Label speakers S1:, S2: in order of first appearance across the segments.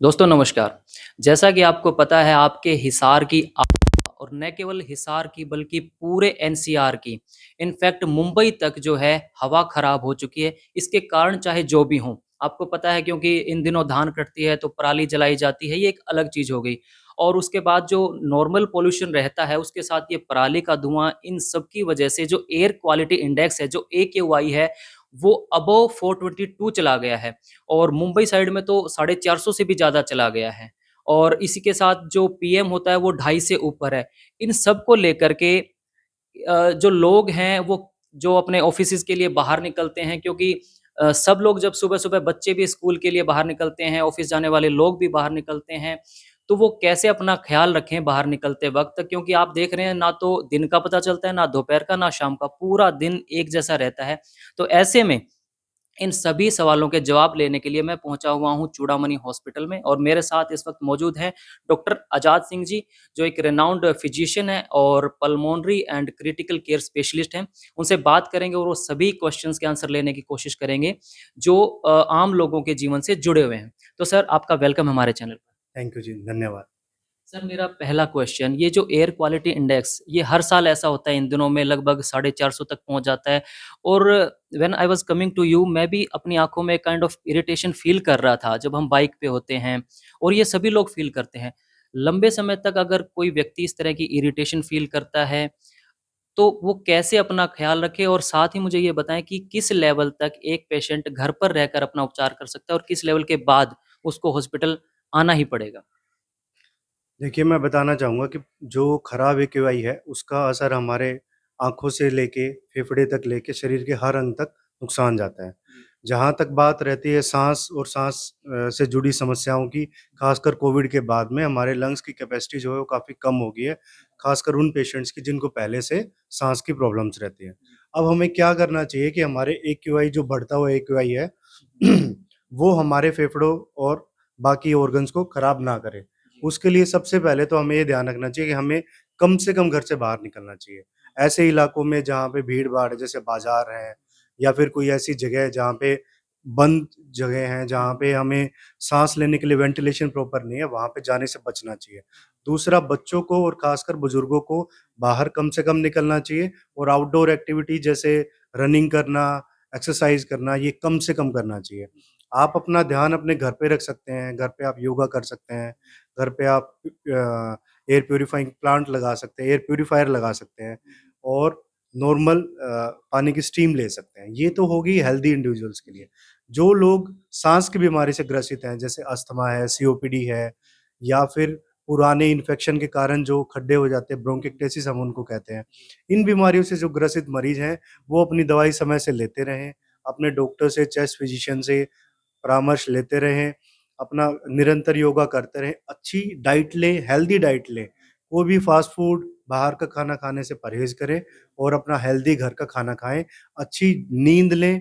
S1: दोस्तों नमस्कार। जैसा कि आपको पता है आपके हिसार की और न केवल हिसार की बल्कि पूरे एनसीआर की इनफैक्ट मुंबई तक जो है हवा खराब हो चुकी है। इसके कारण चाहे जो भी हों, आपको पता है क्योंकि इन दिनों धान कटती है तो पराली जलाई जाती है, ये एक अलग चीज़ हो गई। और उसके बाद जो नॉर्मल पॉल्यूशन रहता है उसके साथ ये पराली का धुआँ इन सब की वजह से जो एयर क्वालिटी इंडेक्स है, जो एक्यूआई है, वो अबव 422 चला गया है। और मुंबई साइड में तो 450 से भी ज़्यादा चला गया है। और इसी के साथ जो पीएम होता है वो 2.5 से ऊपर है। इन सब को लेकर के जो लोग हैं वो जो अपने ऑफ़िसेज़ के लिए बाहर निकलते हैं क्योंकि सब लोग जब सुबह-सुबह बच्चे भी स्कूल के लिए बाहर निकलते हैं, ऑफ़िस जाने वाले लोग भी बाहर निकलते हैं, तो वो कैसे अपना ख़्याल रखें बाहर निकलते वक़्त? क्योंकि आप देख रहे हैं ना तो दिन का पता चलता है, ना दोपहर का, ना शाम का, पूरा दिन एक जैसा रहता है। तो ऐसे में इन सभी सवालों के जवाब लेने के लिए मैं पहुंचा हुआ हूं चूड़ामणि हॉस्पिटल में और मेरे साथ इस वक्त मौजूद हैं डॉक्टर आजाद सिंह जी, जो एक रेनाउंड फिजिशियन है और pulmonary and critical care specialist हैं। उनसे बात करेंगे और वो सभी क्वेश्चंस के आंसर लेने की कोशिश करेंगे जो आम लोगों के जीवन से जुड़े हुए हैं। तो सर आपका वेलकम हमारे चैनल पर।
S2: थैंक यू जी, धन्यवाद।
S1: सर मेरा पहला क्वेश्चन, ये जो एयर क्वालिटी इंडेक्स ये हर साल ऐसा होता है, इन दिनों में लगभग 450 तक पहुंच जाता है। और when I was coming to you, मैं भी अपनी आंखों में काइंड ऑफ इरिटेशन फील कर रहा था जब हम बाइक पे होते हैं, और ये सभी लोग फील करते हैं। लंबे समय तक अगर कोई व्यक्ति इस तरह की इरिटेशन फील करता है तो वो कैसे अपना ख्याल रखे, और साथ ही मुझे ये बताएं कि किस लेवल तक एक पेशेंट घर पर रहकर अपना उपचार कर सकता है और किस लेवल के बाद उसको हॉस्पिटल आना ही पड़ेगा।
S2: देखिए, मैं बताना चाहूँगा कि जो खराब एक्यूआई है, उसका असर हमारे आँखों से लेके फेफड़े तक लेके शरीर के हर अंग तक नुकसान जाता है। जहाँ तक बात रहती है साँस और साँस से जुड़ी समस्याओं की, ख़ासकर कोविड के बाद में हमारे लंग्स की कैपेसिटी जो है वो काफ़ी कम हो गई है, ख़ासकर उन पेशेंट्स की जिनको पहले से साँस की प्रॉब्लम्स रहती हैं। अब हमें क्या करना चाहिए कि हमारे एक्यूआई जो बढ़ता हुआ एक्यूआई है, वो हमारे फेफड़ों और बाकी ऑर्गन्स को खराब ना करे। उसके लिए सबसे पहले तो हमें ये ध्यान रखना चाहिए कि हमें कम से कम घर से बाहर निकलना चाहिए। ऐसे इलाकों में जहाँ पे भीड़-भाड़ है, जैसे बाज़ार है या फिर कोई ऐसी जगह है जहाँ पे बंद जगह हैं, जहाँ पे हमें साँस लेने के लिए वेंटिलेशन प्रॉपर नहीं है, वहाँ पे जाने से बचना चाहिए। दूसरा, बच्चों को और ख़ासकर बुज़ुर्गों को बाहर कम से कम निकलना चाहिए और आउटडोर एक्टिविटी जैसे रनिंग करना, एक्सरसाइज़ करना, ये कम से कम करना चाहिए। आप अपना ध्यान अपने घर पे रख सकते हैं, घर पे आप योगा कर सकते हैं, घर पे आप एयर प्यूरीफाइंग प्लांट लगा सकते हैं, एयर प्यूरीफायर लगा सकते हैं और नॉर्मल पानी की स्टीम ले सकते हैं। ये तो होगी हेल्दी इंडिविजुअल्स के लिए। जो लोग साँस की बीमारी से ग्रसित हैं, जैसे अस्थमा है, सीओपीडी है या फिर पुराने इन्फेक्शन के कारण जो खड्डे हो जाते हैं, ब्रोंकिक्टेसिस हम उनको कहते हैं। इन बीमारियों से जो ग्रसित मरीज़ हैं, वो अपनी दवाई समय से लेते रहें, अपने डॉक्टर से, चेस्ट फिजिशियन से परामर्श लेते रहें, अपना निरंतर योगा करते रहें, अच्छी डाइट लें, हेल्दी डाइट लें। कोई भी फ़ास्ट फूड, बाहर का खाना खाने से परहेज़ करें और अपना हेल्दी घर का खाना खाएँ। अच्छी नींद लें,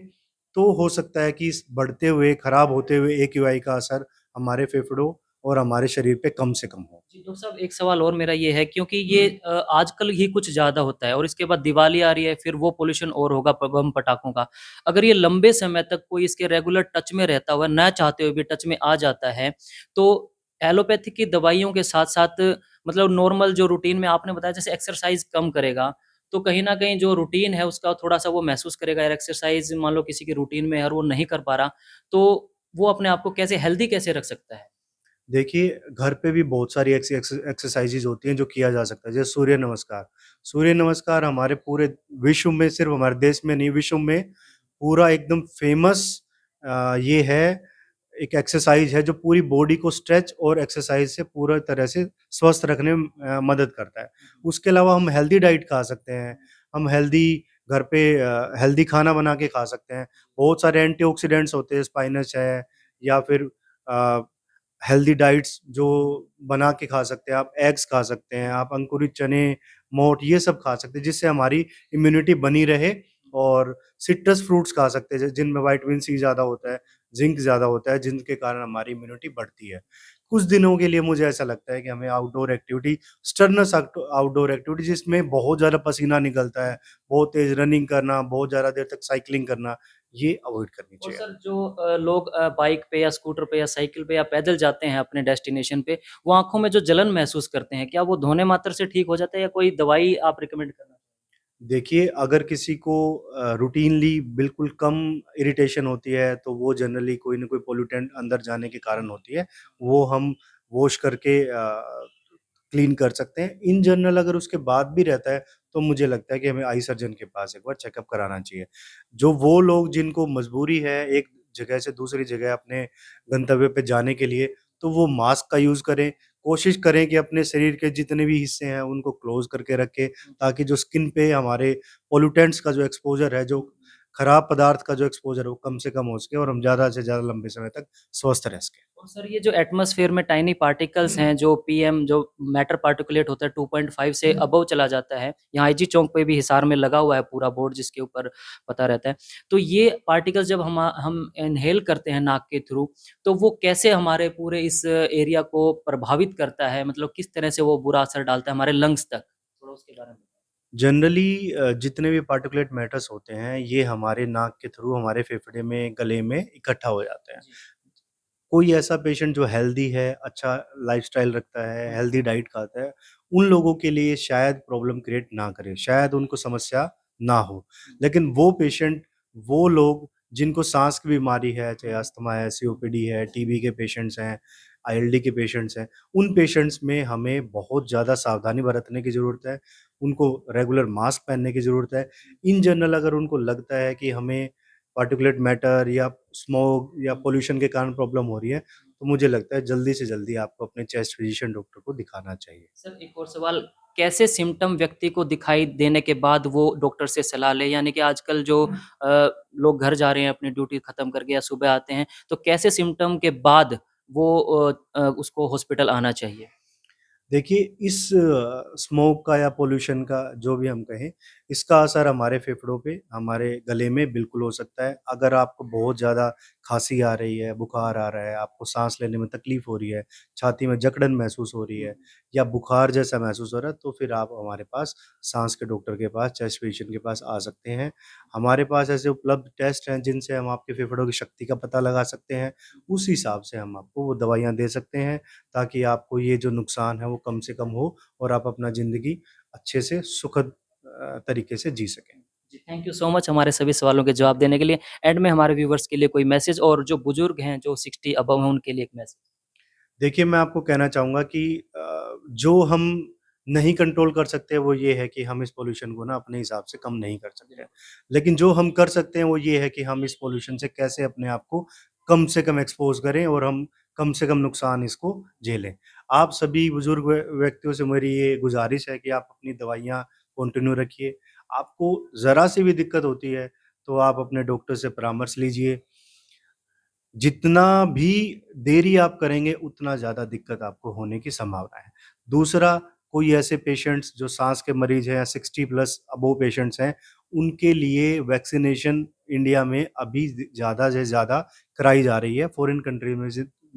S2: तो हो सकता है कि इस बढ़ते हुए, खराब होते हुए एक्यूआई का असर हमारे फेफड़ों और हमारे शरीर पे कम से कम हो।
S1: जी, डॉक्टर साहब एक सवाल और मेरा ये है क्योंकि ये आजकल ही कुछ ज़्यादा होता है और इसके बाद दिवाली आ रही है, फिर वो पॉल्यूशन और होगा बम पटाखों का। अगर ये लंबे समय तक कोई इसके रेगुलर टच में रहता हुआ, ना चाहते हुए भी टच में आ जाता है, तो एलोपैथी की दवाइयों के साथ-साथ मतलब नॉर्मल जो रूटीन में आपने बताया जैसे एक्सरसाइज़ कम करेगा, तो कहीं न कहीं जो रूटीन है उसका थोड़ा-सा वो महसूस करेगा। यार एक्सरसाइज़ मान लो किसी के रूटीन में है और वो नहीं कर पा रहा, तो वो अपने आप को कैसे हेल्दी कैसे रख सकता है?
S2: देखिए, घर पे भी बहुत सारी ऐसी एक्सरसाइज़ेज़ होती हैं जो किया जा सकता है, जैसे सूर्य नमस्कार। सूर्य नमस्कार हमारे पूरे विश्व में, सिर्फ़ हमारे देश में नहीं, विश्व में पूरा एकदम फ़ेमस ये है, एक एक्सरसाइज़ है जो पूरी बॉडी को स्ट्रेच और एक्सरसाइज़ से पूरा तरह से स्वस्थ रखने में मदद करता है। उसके अलावा हम हेल्दी डाइट खा सकते हैं, हम हेल्दी घर पे हेल्दी खाना बना के खा सकते हैं। बहुत सारे एंटीऑक्सीडेंट्स होते हैं, स्पाइनच है या फिर अ हेल्दी डाइट्स जो बना के खा सकते हैं, आप एग्स खा सकते हैं, आप अंकुरित चने, मोठ ये सब खा सकते हैं, जिससे हमारी इम्यूनिटी बनी रहे और सिट्रस फ्रूट्स खा सकते हैं, जिनमें विटामिन सी ज़्यादा होता है, ज़िंक ज़्यादा होता है, जिनके कारण हमारी इम्यूनिटी बढ़ती है। कुछ दिनों के लिए मुझे ऐसा लगता है कि हमें आउटडोर एक्टिविटी, स्टरनस आउटडोर एक्टिविटी जिसमें बहुत ज़्यादा पसीना निकलता है, बहुत तेज़ रनिंग करना, बहुत ज़्यादा देर तक साइक्लिंग करना, ये अवॉइड करनी
S1: और
S2: चाहिए।
S1: सर जो लोग बाइक पे या स्कूटर पे या साइकिल पे या पैदल जाते हैं अपने डेस्टिनेशन पे, वो आँखों में जो जलन महसूस करते हैं, क्या वो धोने मात्र से ठीक हो जाता है या कोई दवाई आप रिकमेंड करना?
S2: देखिए, अगर किसी को रूटीनली बिल्कुल कम इरिटेशन होती है, तो वो जनरली कोई न कोई पॉल्यूटेंट अंदर जाने के कारण होती है। वो हम वॉश करके क्लीन कर सकते हैं। इन जनरल अगर उसके बाद भी रहता है, तो मुझे लगता है कि हमें आई सर्जन के पास एक बार चेकअप कराना चाहिए। जो वो लोग जिनको मजबूरी है एक जगह से दूसरी जगह अपने गंतव्य पे जाने के लिए, तो वो मास्क का यूज़ करें। कोशिश करें कि अपने शरीर के जितने भी हिस्से हैं, उनको क्लोज़ करके रखें, ताकि जो स्किन पे हमारे पॉल्यूटेंट्स का जो एक्सपोज़र है, जो खराब पदार्थ का जो एक्सपोज़र है, वो कम से कम हो सके और हम ज़्यादा से ज़्यादा लंबे समय तक स्वस्थ रह सकें।
S1: और सर ये जो एटमॉस्फेयर में टाइनी पार्टिकल्स हैं, जो पीएम जो मैटर पार्टिकुलेट होता है 2.5 से अबव चला जाता है, यहाँ आईजी चौक पे भी हिसार में लगा हुआ है पूरा बोर्ड जिसके ऊपर पता रहता है। तो ये पार्टिकल्स जब हम इन्हेल करते हैं नाक के थ्रू, तो वो कैसे हमारे पूरे इस एरिया को प्रभावित करता है? मतलब किस तरह से वो बुरा असर डालता है हमारे लंग्स तक? थोड़ा उसके बारे में बताएँ।
S2: जनरली जितने भी पार्टिकुलेट मैटर्स होते हैं, ये हमारे नाक के थ्रू हमारे फेफड़े में, गले में इकट्ठा हो जाते हैं।
S1: जी।
S2: कोई ऐसा पेशेंट जो हेल्दी है, अच्छा लाइफ़स्टाइल रखता है, हेल्दी डाइट खाता है, उन लोगों के लिए शायद प्रॉब्लम क्रिएट ना करे, शायद उनको समस्या ना हो। लेकिन वो पेशेंट, वो लोग जिनको साँस की बीमारी है, चाहे अस्थमा है, सीओपीडी है, टीबी के पेशेंट्स हैं, आईएलडी के पेशेंट्स हैं, उन पेशेंट्स में हमें बहुत ज़्यादा सावधानी बरतने की ज़रूरत है। उनको रेगुलर मास्क पहनने की ज़रूरत है। इन जनरल अगर उनको लगता है कि हमें पार्टिकुलेट मैटर या स्मोक या पॉल्यूशन के कारण प्रॉब्लम हो रही है, तो मुझे लगता है जल्दी से जल्दी आपको अपने चेस्ट फिजिशियन डॉक्टर को दिखाना चाहिए।
S1: सर एक और सवाल, कैसे सिम्पटम व्यक्ति को दिखाई देने के बाद वो डॉक्टर से सलाह ले? यानी कि आजकल जो लोग घर जा रहे हैं अपनी ड्यूटी खत्म करके या सुबह आते हैं, तो कैसे सिम्पटम के बाद वो उसको हॉस्पिटल आना चाहिए?
S2: देखिए, इस स्मोक का या पॉल्यूशन का जो भी हम कहें, इसका असर हमारे फेफड़ों पे, हमारे गले में बिल्कुल हो सकता है। अगर आपको बहुत ज़्यादा खाँसी आ रही है, बुखार आ रहा है, आपको साँस लेने में तकलीफ़ हो रही है, छाती में जकड़न महसूस हो रही है या बुखार जैसा महसूस हो रहा है, तो फिर आप हमारे पास साँस के डॉक्टर के पास, चेस्ट फिजिशियन के पास आ सकते हैं। हमारे पास ऐसे उपलब्ध टेस्ट हैं जिनसे हम आपके फेफड़ों की शक्ति का पता लगा सकते हैं। उस हिसाब से हम आपको वो दवाइयाँ दे सकते हैं, ताकि आपको ये जो नुकसान है वो कम से कम हो और आप अपना ज़िंदगी अच्छे से सुखद तरीके से जी सकें।
S1: जी, थैंक यू सो मच हमारे सभी सवालों के जवाब देने के लिए। एंड में हमारे व्यूअर्स के लिए कोई मैसेज और जो बुजुर्ग हैं, जो 60 अबव हैं, उनके लिए एक मैसेज?
S2: देखिए, मैं आपको कहना चाहूँगा कि जो हम नहीं कंट्रोल कर सकते वो ये है कि हम इस पॉल्यूशन को ना अपने हिसाब से कम नहीं कर सकते हैं। लेकिन जो हम कर सकते हैं वो ये है कि हम इस पॉल्यूशन से कैसे अपने आप को कम से कम एक्सपोज़ करें और हम कम से कम नुकसान इसको झेलें। आप सभी बुज़ुर्ग व्यक्तियों से मेरी ये गुज़ारिश है कि आप अपनी दवाइयाँ कंटिन्यू रखिए। आपको ज़रा-सी भी दिक्कत होती है, तो आप अपने डॉक्टर से परामर्श लीजिए। जितना भी देरी आप करेंगे, उतना ज़्यादा दिक्कत आपको होने की संभावना है। दूसरा, कोई ऐसे पेशेंट्स जो साँस के मरीज़ हैं या 60 प्लस अबोव पेशेंट्स हैं, उनके लिए वैक्सीनेशन इंडिया में अभी ज़्यादा से ज़्यादा कराई जा रही है। फ़ॉरेन कंट्री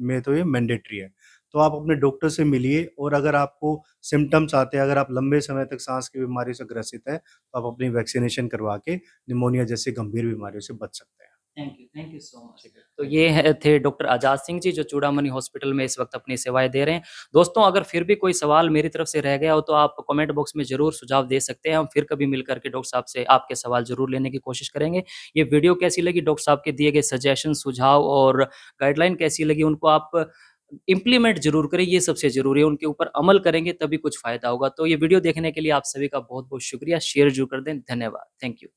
S2: में तो ये मैंडेटरी है। तो आप अपने डॉक्टर से मिलिए और अगर आपको सिम्पटम्स आते हैं, अगर आप लंबे समय तक साँस की बीमारी से ग्रसित हैं, तो आप अपनी वैक्सीनेशन करवा के निमोनिया जैसी गंभीर बीमारियों से बच सकते हैं।
S1: Thank you so much.
S2: ठीक है।
S1: तो ये है थे डॉक्टर आज़ाद सिंह जी, जो चूड़ामणि हॉस्पिटल में इस वक़्त अपनी सेवाएँ दे रहे हैं। दोस्तों, अगर फिर भी कोई सवाल मेरी तरफ से रह गया हो, तो आप कमेंट बॉक्स में ज़रूर सुझाव दे सकते हैं। हम फिर कभी मिल कर के डॉक्टर साहब से आपके सवाल ज़रूर लेने की कोशिश करेंगे। ये वीडियो कैसी लगी, डॉक्टर साहब के दिए गए सजेशन, सुझाव और गाइडलाइन कैसी लगी, उनको आप इम्प्लीमेंट ज़रूर करें, ये सबसे ज़रूरी है। उनके ऊपर अमल करेंगे, तभी कुछ फ़ायदा होगा। तो ये वीडियो देखने के लिए आप सभी का बहुत-बहुत शुक्रिया। शेयर ज़रूर कर दें। धन्यवाद। Thank you.